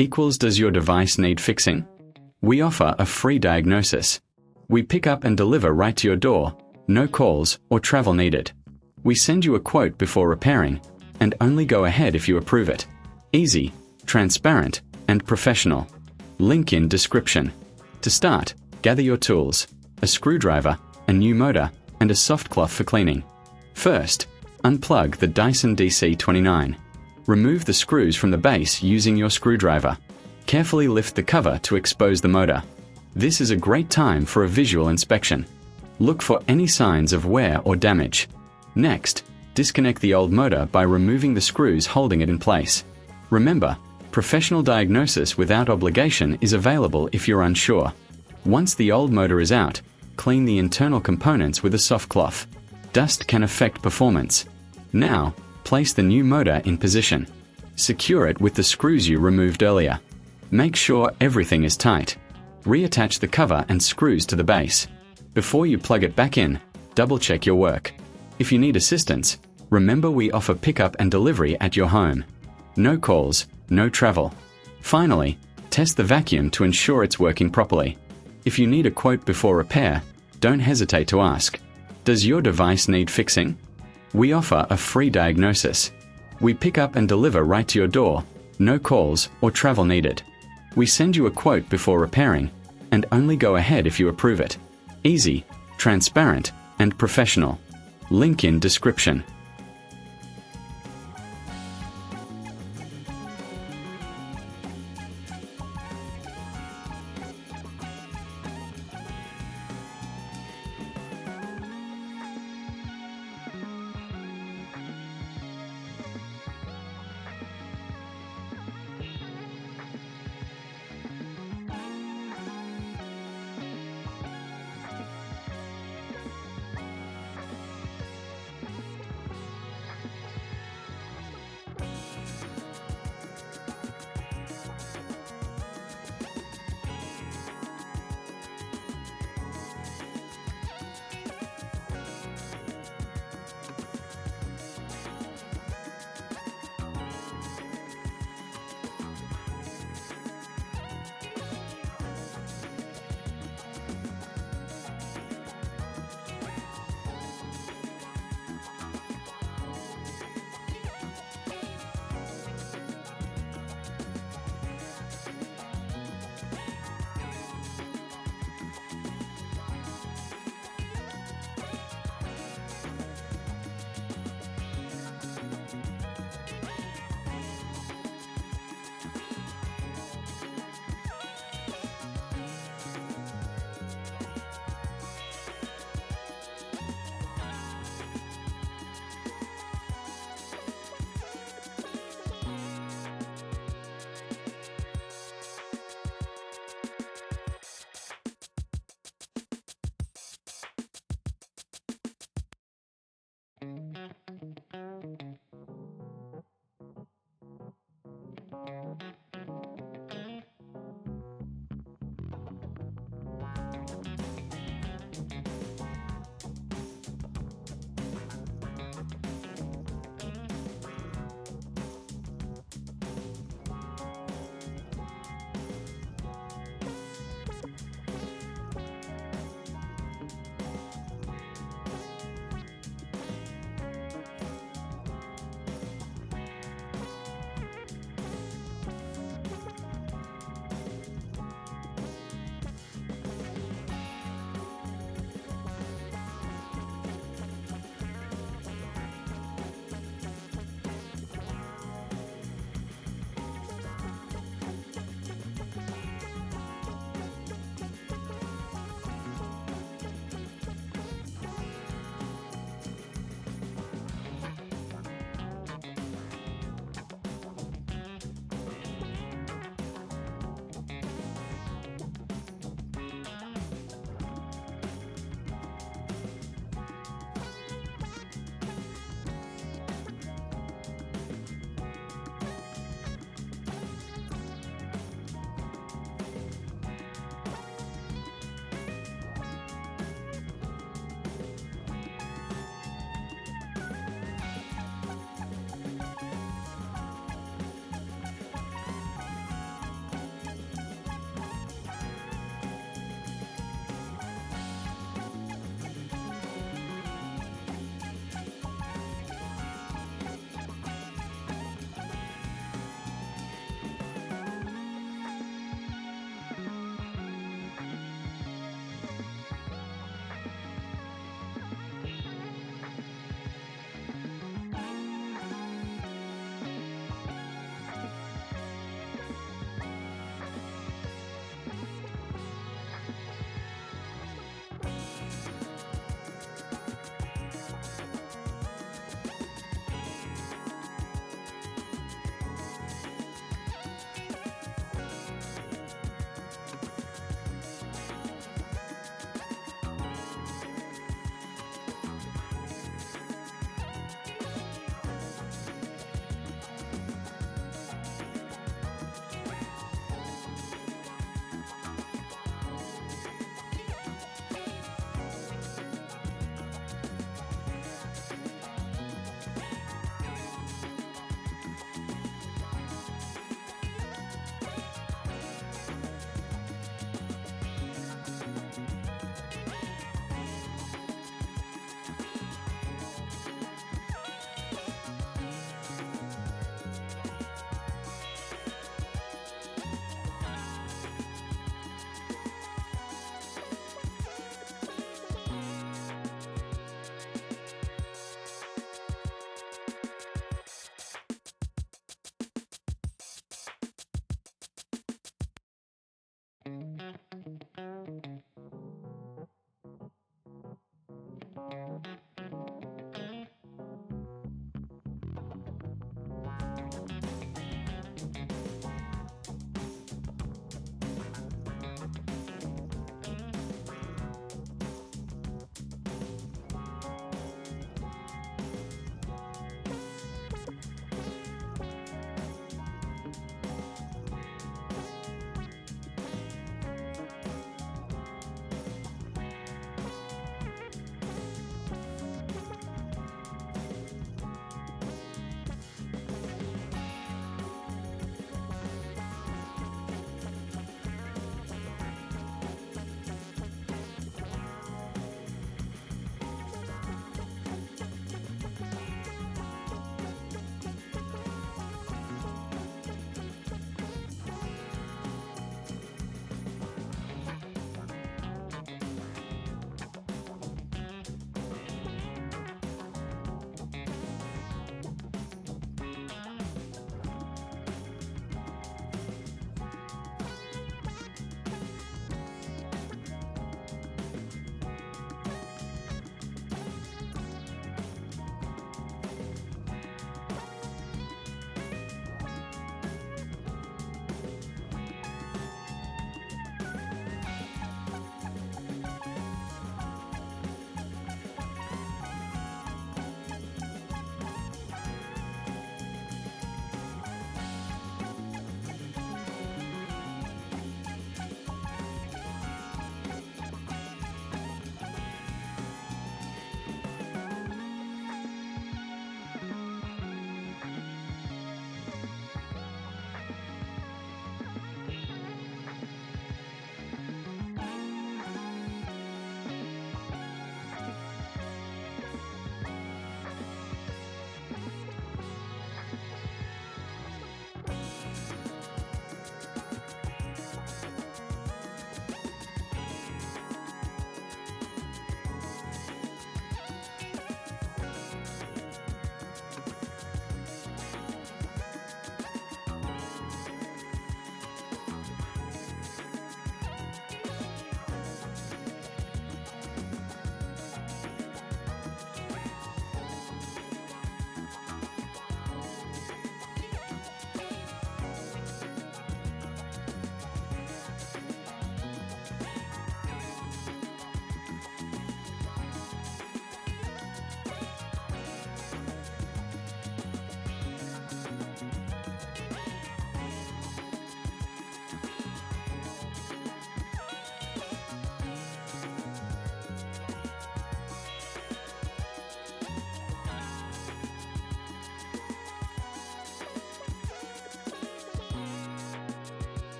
equals does your device need fixing? We offer a free diagnosis. We pick up and deliver right to your door, no calls or travel needed. We send you a quote before repairing, and only go ahead if you approve it. Easy, transparent, and professional. Link in description. To start, gather your tools, a screwdriver, a new motor, and a soft cloth for cleaning. First, unplug the Dyson DC29. Remove the screws from the base using your screwdriver. Carefully lift the cover to expose the motor. This is a great time for a visual inspection. Look for any signs of wear or damage. Next, disconnect the old motor by removing the screws holding it in place. Remember, professional diagnosis without obligation is available if you're unsure. Once the old motor is out, clean the internal components with a soft cloth. Dust can affect performance. Now, place the new motor in position. Secure it with the screws you removed earlier. Make sure everything is tight. Reattach the cover and screws to the base. Before you plug it back in, double-check your work. If you need assistance, remember we offer pickup and delivery at your home. No calls, no travel. Finally, test the vacuum to ensure it's working properly. If you need a quote before repair, don't hesitate to ask. Does your device need fixing? We offer a free diagnosis. We pick up and deliver right to your door, no calls or travel needed. We send you a quote before repairing, and only go ahead if you approve it. Easy, transparent, and professional. Link in description.